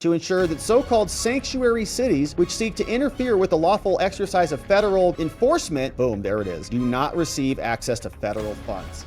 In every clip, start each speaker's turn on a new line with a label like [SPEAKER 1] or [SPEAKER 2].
[SPEAKER 1] to ensure that so-called sanctuary cities, which seek to interfere with the lawful exercise of federal enforcement, boom, there it is, do not receive access to federal funds.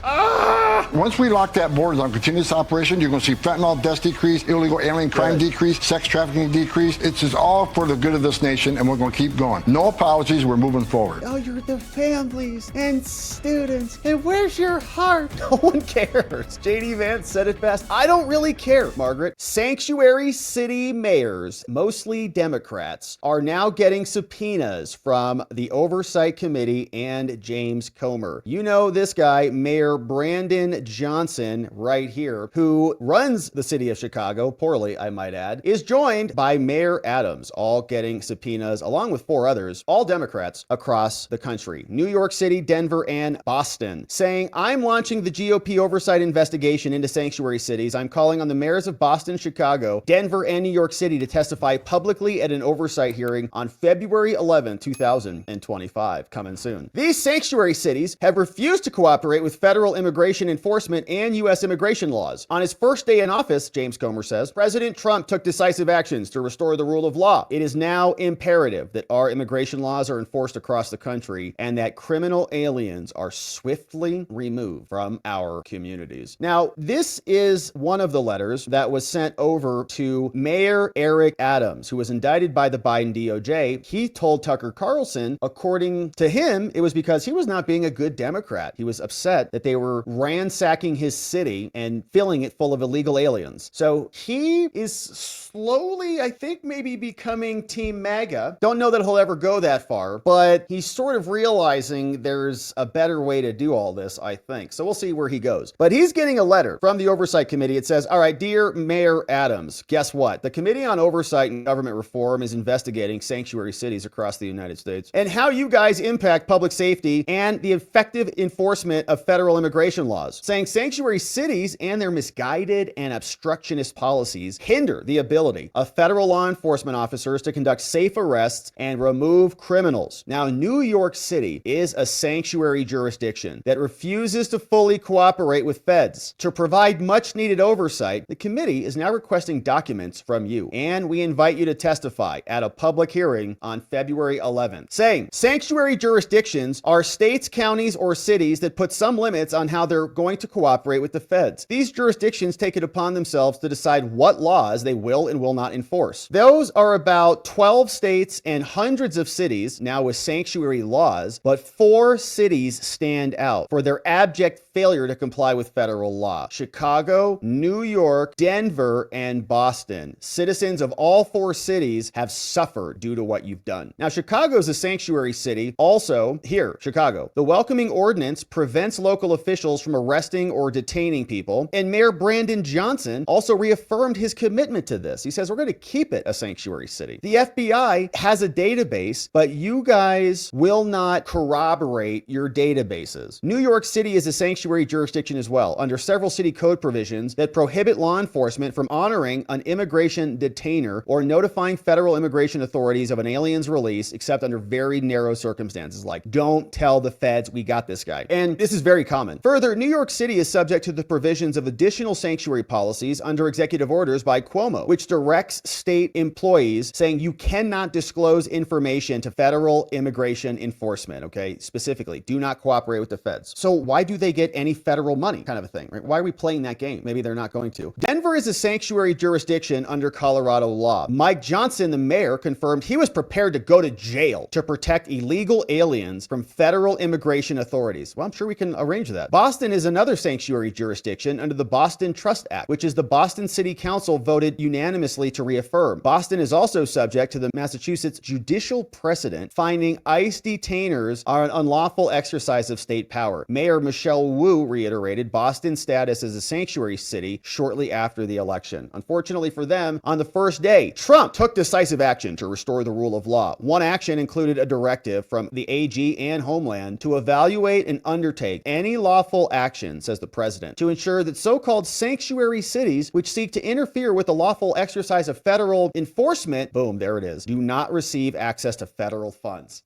[SPEAKER 2] Once we lock that border on continuous operation, you're going to see fentanyl deaths decrease, illegal alien crime decrease, sex trafficking decrease. It's just all for the good of this nation, and we're going to keep going. No apologies. We're moving forward.
[SPEAKER 1] Oh, you're the families and students, and where's your heart? No one cares. J.D. Vance said it best. I don't really care, Margaret. Sanctuary city mayors, mostly Democrats, are now getting subpoenas from the Oversight Committee and James Comer. You know this guy, Mayor Brandon Johnson, right here, who runs the city of Chicago, poorly, I might add, is joined by Mayor Adams, all getting subpoenas, along with 4 others, all Democrats across the country. New York City, Denver, and Boston, saying, I'm launching the GOP oversight investigation into sanctuary cities. I'm calling on the mayors of Boston, Chicago, Denver, and New York City to testify publicly at an oversight hearing on February 11, 2025, coming soon. These sanctuary cities have refused to cooperate with federal immigration enforcement and U.S. immigration laws. On his first day in office, James Comer says, President Trump took decisive actions to restore the rule of law. It is now imperative that our immigration laws are enforced across the country and that criminal aliens are swiftly removed from our communities. Now, this is one of the letters that was sent over to Mayor Eric Adams, who was indicted by the Biden DOJ. He told Tucker Carlson, according to him, it was because he was not being a good Democrat. He was upset that they were ransacking his city and filling it full of illegal aliens. So he is slowly, I think, maybe becoming Team MAGA. Don't know that he'll ever go that far, but he's sort of realizing there's a better way to do all this, I think. So we'll see where he goes. But he's getting a letter from the Oversight Committee. It says, all right, dear Mayor Adams, guess what? The Committee on Oversight and Government Reform is investigating sanctuary cities across the United States and how you guys impact public safety and the effective enforcement of federal immigration laws, saying sanctuary cities and their misguided and obstructionist policies hinder the ability of federal law enforcement officers to conduct safe arrests and remove criminals. Now, New York City is a sanctuary jurisdiction that refuses to fully cooperate with feds. To provide much needed oversight, the committee is now requesting documents from you, and we invite you to testify at a public hearing on February 11th, saying sanctuary jurisdictions are states, counties, or cities that put some limits on how they're going to cooperate with the feds. These jurisdictions take it upon themselves to decide what laws they will and will not enforce. Those are about 12 states and hundreds of cities now with sanctuary laws, but 4 cities stand out for their abject failure to comply with federal law: Chicago, New York, Denver, and Boston. Citizens of all 4 cities have suffered due to what you've done. Now, Chicago's a sanctuary city. Also, here, Chicago, the welcoming ordinance prevents local officials from arresting or detaining people, and Mayor Brandon Johnson also reaffirmed his commitment to this. He says, we're going to keep it a sanctuary city. The FBI has a database, but you guys will not corroborate your databases. New York City is a sanctuary jurisdiction as well, under several city code provisions that prohibit law enforcement from honoring an immigration detainer or notifying federal immigration authorities of an alien's release, except under very narrow circumstances, like don't tell the feds we got this guy. And this is very common. Further, New York City is subject to the provisions of additional sanctuary policies under executive orders by Cuomo, which directs state employees saying you cannot disclose information to federal immigration enforcement, okay? Specifically, do not cooperate with the feds. So why do they get any federal money, kind of a thing, right? Why are we playing that game? Maybe they're not going to. Denver is a sanctuary jurisdiction under Colorado law. Mike Johnson, the mayor, confirmed he was prepared to go to jail to protect illegal aliens from federal immigration authorities. Well, I'm sure we can arrange that. Boston is another sanctuary jurisdiction under the Boston Trust Act, which is the Boston City Council voted unanimously to reaffirm. Boston is also subject to the Massachusetts judicial precedent finding ICE detainers are an unlawful exercise of state power. Mayor Michelle Wu reiterated Boston's status as a sanctuary city shortly after the election. Unfortunately for them, on the first day, Trump took decisive action to restore the rule of law. One action included a directive from the AG and Homeland to evaluate and undertake any lawful action, says the president, to ensure that so-called sanctuary cities, which seek to interfere with the lawful exercise of federal enforcement, boom, there it is, do not receive access to federal funds.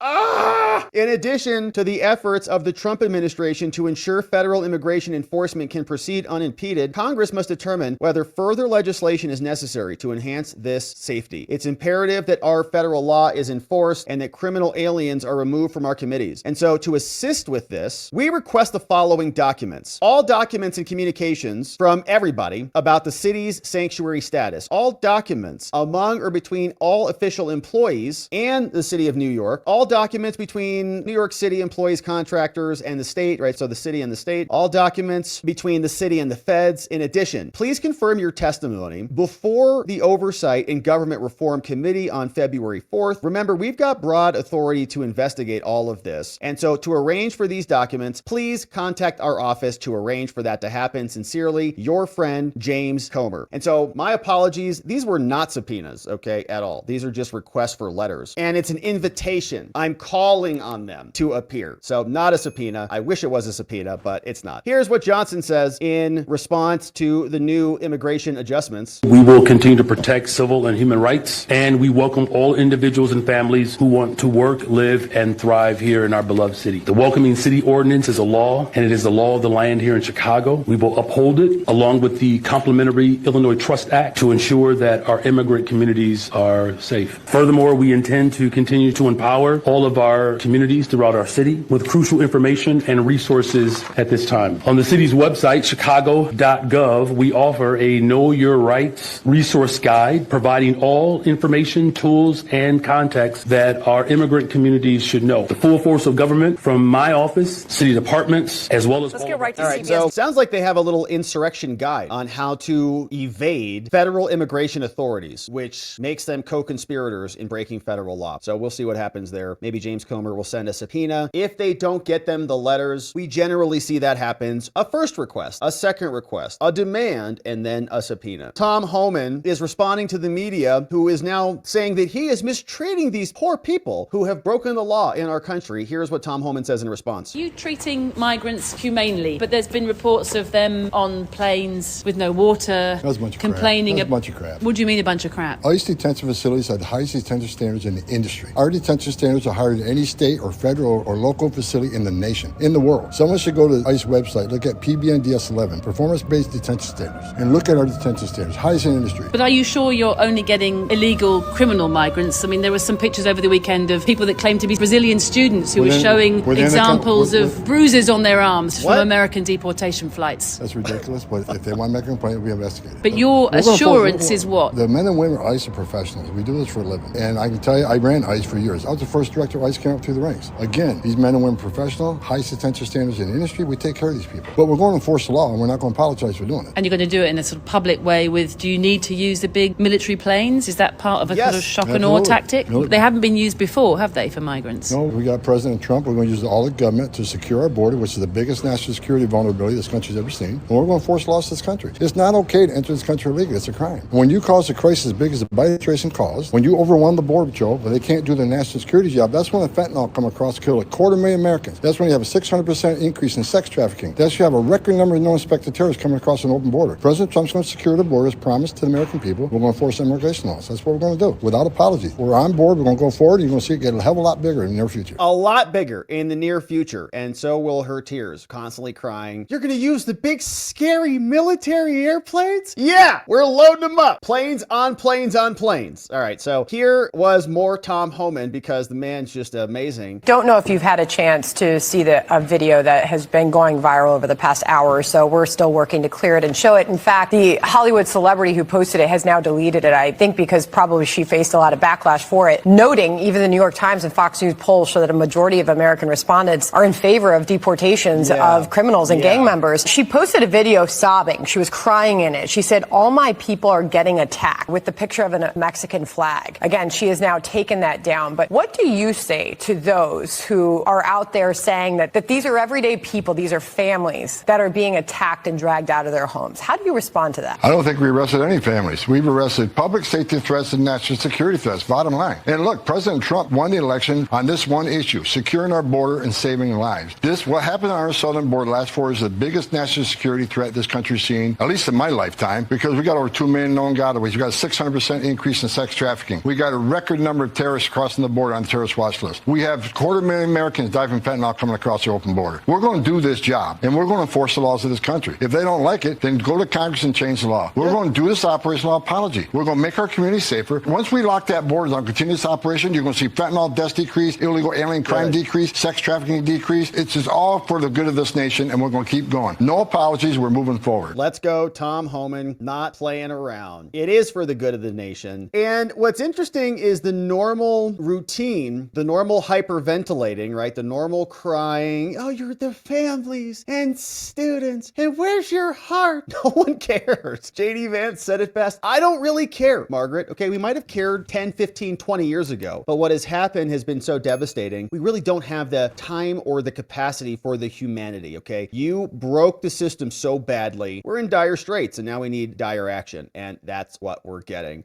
[SPEAKER 1] In addition to the efforts of the Trump administration to ensure federal immigration enforcement can proceed unimpeded, Congress must determine whether further legislation is necessary to enhance this safety. It's imperative that our federal law is enforced and that criminal aliens are removed from our committees. And so to assist with this, we request the following documents. All documents and communications from everybody about the city's sanctuary status. All documents among or between all official employees and the city of New York. All documents between New York City employees, contractors, and the state, right? So the city and the state. All documents between the city and the feds. In addition, please confirm your testimony before the Oversight and Government Reform Committee on February 4th. Remember, we've got broad authority to investigate all of this. And so to arrange for these documents, please contact our office to arrange for that to happen. Sincerely, your friend, James Comer. And so my apologies. These were not subpoenas, okay, at all. These are just requests for letters. And it's an invitation. I'm calling on them to appear. So not a subpoena. I wish it was a subpoena, but it's not. Here's what Johnson says in response to the new immigration adjustments.
[SPEAKER 3] We will continue to protect civil and human rights, and we welcome all individuals and families who want to work, live, and thrive here in our beloved city. The Welcoming City Ordinance is a law, and it is the law of the land here in Chicago. We will uphold it, along with the complementary Illinois Trust Act, to ensure that our immigrant communities are safe. Furthermore, we intend to continue to empower all of our communities throughout our city with crucial information and resources at this time. On the city's website, chicago.gov, we offer a Know Your Rights resource guide providing all information, tools, and context that our immigrant communities should know. The full force of government from my office, city departments, as well as
[SPEAKER 4] Let's get right to
[SPEAKER 1] all right,
[SPEAKER 4] CBS.
[SPEAKER 1] so sounds like they have a little insurrection guide on how to evade federal immigration authorities, which makes them co-conspirators in breaking federal law. So we'll see what happens there. Maybe James Comer will send a subpoena. If they don't get them the letters, we generally see that happens. A first request, a second request, a demand, and then a subpoena. Tom Homan is responding to the media, who is now saying that he is mistreating these poor people who have broken the law in our country. Here's what Tom Homan says in response.
[SPEAKER 4] You treating migrants humanely, but there's been reports of them on planes with no water,
[SPEAKER 2] That's a bunch of
[SPEAKER 4] complaining.
[SPEAKER 2] crap. That's a bunch of crap.
[SPEAKER 4] What do you mean a bunch of crap?
[SPEAKER 2] ICE detention facilities have the highest detention standards in the industry. Our detention standards are higher than any state or federal or local facility in the nation, in the world. Someone should go to the ICE website, look at PBNDS 11, performance-based detention standards, and look at our detention standards, highest in the industry.
[SPEAKER 4] But are you sure you're only getting illegal criminal migrants? I mean, there were some pictures over the weekend of people that claim to be Brazilian students who were showing examples of bruises on their arms from American deportation flights.
[SPEAKER 2] That's ridiculous, but if they want to make a complaint, it'll be investigated.
[SPEAKER 4] But your assurance is what?
[SPEAKER 2] The men and women of ICE are professionals. We do this for a living. And I can tell you, I ran ICE for years. I was the first director of ICE came up through the ranks. Again, these men and women are professional, highest detention standards in the industry. We take care of these people. But we're going to enforce the law, and we're not going to apologize for doing it.
[SPEAKER 4] And you're going to do it in a sort of public way with, do you need to use the big military planes? Is that part of a sort of shock and awe tactic?
[SPEAKER 2] No.
[SPEAKER 4] They haven't been used before, have they, for migrants?
[SPEAKER 2] No, we got President Trump. We're going to use all the government to secure our border, which is the biggest national security vulnerability this country's ever seen. And we're going to enforce laws to this country. It's not okay to enter this country illegally. It's a crime. When you cause a crisis as big as the Biden administration caused, when you overwhelm the Border Patrol, but they can't do their national security job, that's when the fentanyl come across to kill 250,000 Americans. That's when you have a 600% increase in sex trafficking. That's when you have a record number of no-inspected terrorists coming across an open border. President Trump's going to secure the border as promised to the American people. We're going to enforce immigration laws. That's what we're going to do, without apology. We're on board. We're going to go forward. And you're going to see it get a hell of a lot bigger in the near future.
[SPEAKER 1] A lot bigger in the near future. And so will her tears, constantly crying. You're going to use the big, scary military airplanes? Yeah, we're loading them up. Planes on planes on planes. All right, so here was more Tom Homan because the man's just amazing.
[SPEAKER 5] Don't know if you've had a chance to see a video that has been going viral over the past hour or so. We're still working to clear it and show it. In fact, the Hollywood celebrity who posted it has now deleted it, I think because probably she faced a lot of backlash for it, noting even the New York Times and Fox News polls show that a majority of American respondents are in favor of deportations of criminals and gang members. She posted a video sobbing. She was crying in it. She said, "All my people are getting attacked," with the picture of a Mexican flag. Again, she has now taken that down. But what do you say to those who are out there saying that these are everyday people, these are families that are being attacked and dragged out of their homes? How do you respond to that?
[SPEAKER 2] I don't think we arrested any families. We've arrested public safety threats and national security threats, bottom line. And look, President Trump won the election on this one issue, securing our border and saving lives. What happened on our southern border last 4 years is the biggest national security threat this country's seen, at least in my lifetime, because we got over 2 million known gotaways. We got a 600% increase in sex trafficking. We got a record number of terrorists crossing the border on the terrorist watch list. We have 250,000 Americans die from fentanyl coming across the open border. We're going to do this job, and we're going to enforce the laws of this country. If they don't like it, then go to Congress and change the law. We're going to do this operational apology. We're going to make our community safer. Once we lock that border on continuous operation, you're going to see fentanyl deaths decrease, illegal alien crime decrease, sex trafficking decrease. It's just all for the good of this nation, and we're going to keep going. No apologies. We're moving forward.
[SPEAKER 1] Let's go, Tom Homan, not playing around. It is for the good of the nation. And what's interesting is the normal routine, the normal hyperventilating, right? The normal crying, oh, you're the families and students, and where's your heart? No one cares. JD Vance said it best. I don't really care, Margaret. Okay, we might have cared 10, 15, 20 years ago, but what has happened has been so devastating. We really don't have the time or the capacity for the humanity, okay? You broke the system so badly. We're in dire straits, and now we need dire action, and that's what we're getting.